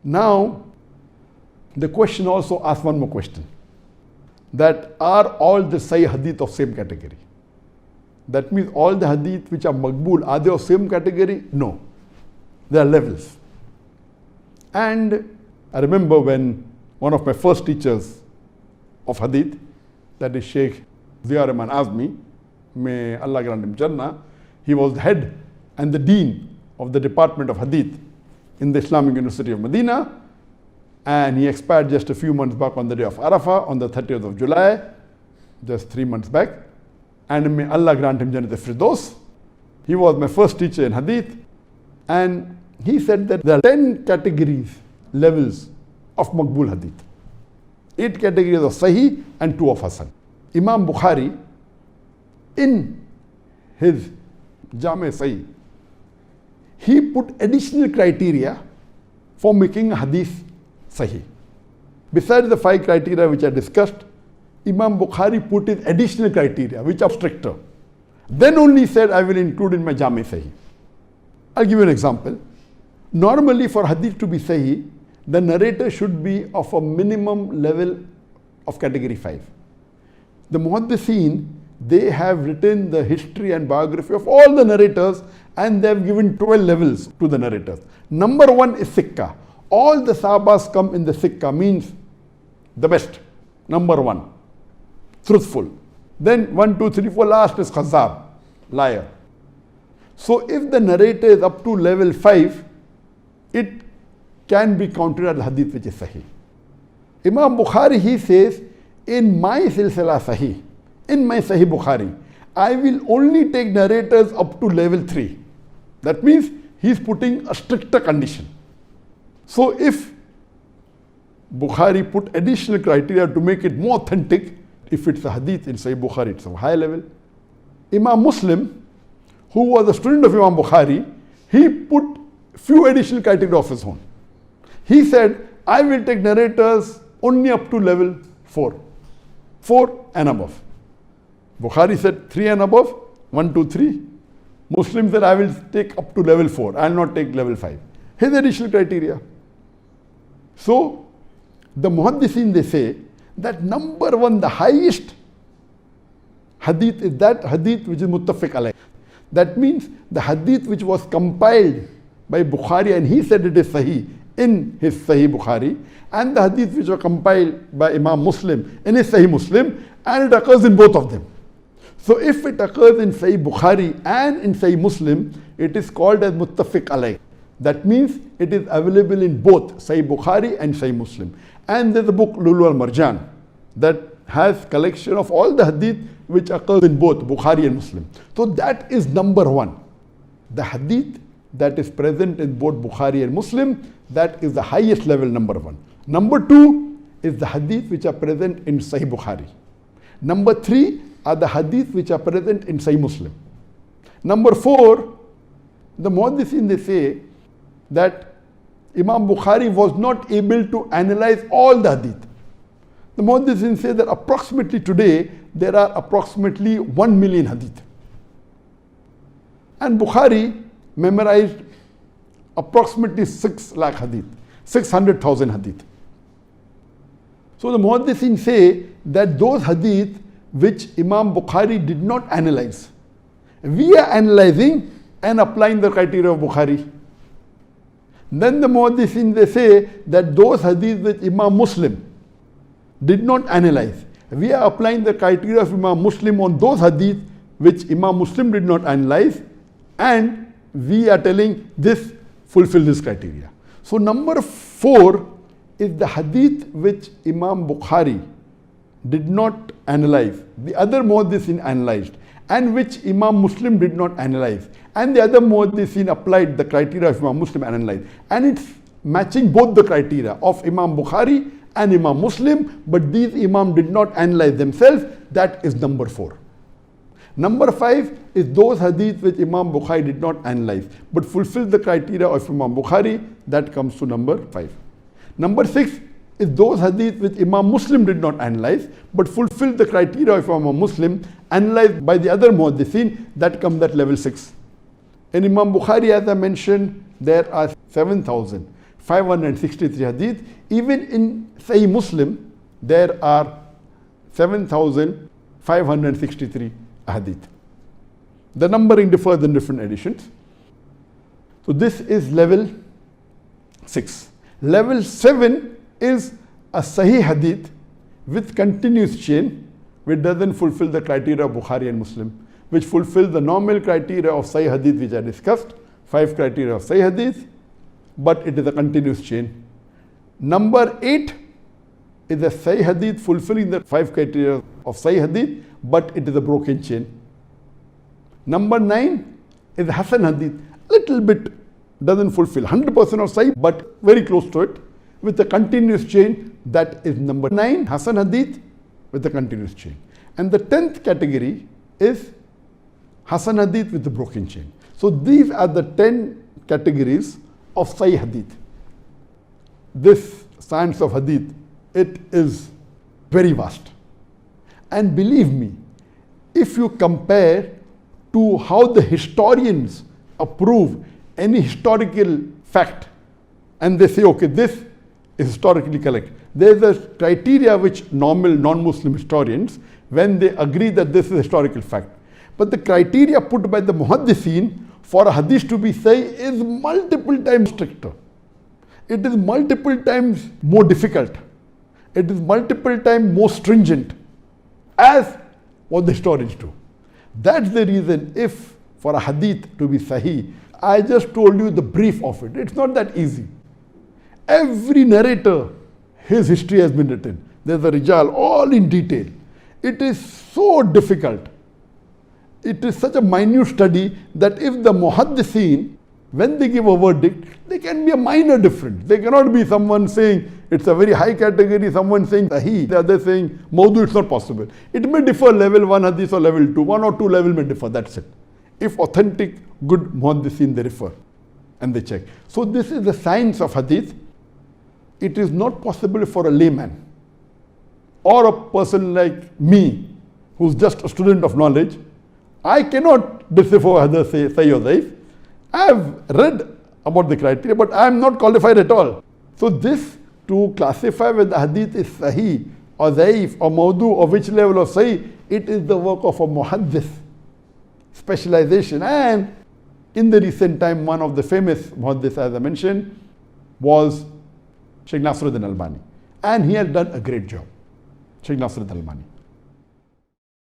Now, the question also asks one more question. That are all the Sahih hadith of same category? That means all the hadith which are maqbool, are they of same category? No. There are levels. And I remember when one of my first teachers of hadith, that is Sheikh Ziya Rahman Azmi, may Allah grant him Jannah, he was the head and the dean of the Department of Hadith in the Islamic University of Medina, and he expired just a few months back on the day of Arafah, on the 30th of July, just 3 months back. And may Allah grant him Jannat al-Firdaus. He was my first teacher in Hadith, and he said that there are 10 categories, levels of Maqbool Hadith. 8 categories of Sahih and 2 of Hasan. Imam Bukhari, in his Jami' Sahih, he put additional criteria for making a hadith Sahih. Besides the 5 criteria which I discussed, Imam Bukhari put in additional criteria which are stricter. Then only said, I will include in my Jami' Sahih. I'll give you an example. Normally for hadith to be Sahih, the narrator should be of a minimum level of category 5. The Muhaddithin, they have written the history and biography of all the narrators, and they have given 12 levels to the narrators. Number 1 is Sikka. All the Sahabas come in the Sikka, means the best. Number 1, truthful. Then 1, 2, 3, 4, last is Khazzab, liar. So if the narrator is up to level 5, it can be counted as hadith which is Sahih. Imam Bukhari, he says, in my Silsila Sahih, in my Sahih Bukhari, I will only take narrators up to level 3. That means he is putting a stricter condition. So if Bukhari put additional criteria to make it more authentic, if it's a hadith in Sahih Bukhari, it's of high level. Imam Muslim, who was a student of Imam Bukhari, he put few additional criteria of his own. He said, I will take narrators only up to level 4. 4 and above. Bukhari said 3 and above, 1, 2, 3. Muslim said, I will take up to level 4. I will not take level 5. His additional criteria. So, the Muhaddithin, they say that number 1, the highest hadith is that hadith which is muttafiq alayh. That means the hadith which was compiled by Bukhari and he said it is Sahih in his Sahih Bukhari, and the hadith which were compiled by Imam Muslim in his Sahih Muslim, and it occurs in both of them. So if it occurs in Sahih Bukhari and in Sahih Muslim, it is called as muttafiq alayh. That means it is available in both Sahih Bukhari and Sahih Muslim. And there's a book, Lulu al-Marjan, that has collection of all the hadith which occurs in both Bukhari and Muslim. So that is number 1. The hadith that is present in both Bukhari and Muslim, that is the highest level, number 1. Number 2 is the hadith which are present in Sahih Bukhari. Number 3 are the hadith which are present in Sahih Muslim. Number 4, the Muhaddithin, they say that Imam Bukhari was not able to analyze all the hadith. The Muhaddithin say that approximately today, there are approximately 1 million hadith. And Bukhari memorized approximately 6 lakh hadith, 600,000 hadith. So the Muhaddithin say that those hadith which Imam Bukhari did not analyze, we are analyzing and applying the criteria of Bukhari. Then the Muhaddithin, they say that those hadith which Imam Muslim did not analyze, we are applying the criteria of Imam Muslim on those hadith which Imam Muslim did not analyze, and we are telling this fulfill this criteria. So number 4 is the hadith which Imam Bukhari did not analyze, the other Muhaddithin analyzed, and which Imam Muslim did not analyze, and the other Muhaddithin applied the criteria of Imam Muslim and analyzed, and it's matching both the criteria of Imam Bukhari and Imam Muslim, but these Imam did not analyze themselves. That is number 4. Number 5 is those hadith which Imam Bukhari did not analyze, but fulfill the criteria of Imam Bukhari. That comes to number 5. Number 6 is those hadith which Imam Muslim did not analyze, but fulfill the criteria of Imam Muslim, analyzed by the other Muhaddithin. That comes at level 6. In Imam Bukhari, as I mentioned, there are 7,000 563 hadith. Even in Sahih Muslim, there are 7,563 hadith. The numbering differs in different editions. So this is level 6. Level 7 is a Sahih hadith with continuous chain, which doesn't fulfill the criteria of Bukhari and Muslim, which fulfill the normal criteria of Sahih hadith which I discussed, 5 criteria of Sahih hadith, but it is a continuous chain. Number 8 is a Sahih hadith fulfilling the 5 criteria of Sahih hadith, but it is a broken chain. Number 9 is Hasan hadith, little bit doesn't fulfill 100% of Sahih, but very close to it, with a continuous chain. That is number 9, Hasan hadith with a continuous chain. And the 10th category is Hasan hadith with the broken chain. So these are the 10 categories of Sahih hadith. This science of hadith, it is very vast. And believe me, if you compare to how the historians approve any historical fact, and they say, okay, this is historically correct. There is a criteria which normal non-Muslim historians, when they agree that this is historical fact. But the criteria put by the Muhaddithin for a hadith to be Sahih is multiple times stricter. It is multiple times more difficult. It is multiple times more stringent, as what the historians do. That's the reason if for a hadith to be Sahih, I just told you the brief of it. It's not that easy. Every narrator, his history has been written. There's a Rijal, all in detail. It is so difficult. It is such a minute study that if the Muhaddithin, when they give a verdict, there can be a minor difference. There cannot be someone saying it's a very high category, someone saying Sahih, the other saying Mawdu. It's not possible. It may differ level 1 hadith or level 2. 1 or 2 level may differ, that's it. If authentic, good Muhaddithin, they refer and they check. So this is the science of hadith. It is not possible for a layman or a person like me, who's just a student of knowledge. I cannot decipher whether Sahih or Dhaif. I have read about the criteria, but I am not qualified at all. So this, to classify whether the hadith is Sahih or Dhaif or Mawdu or which level of Sahih, it is the work of a Muhaddith, specialization. And in the recent time, one of the famous Muhaddith, as I mentioned, was Sheikh Nasruddin Albani. And he has done a great job, Sheikh Nasruddin Albani.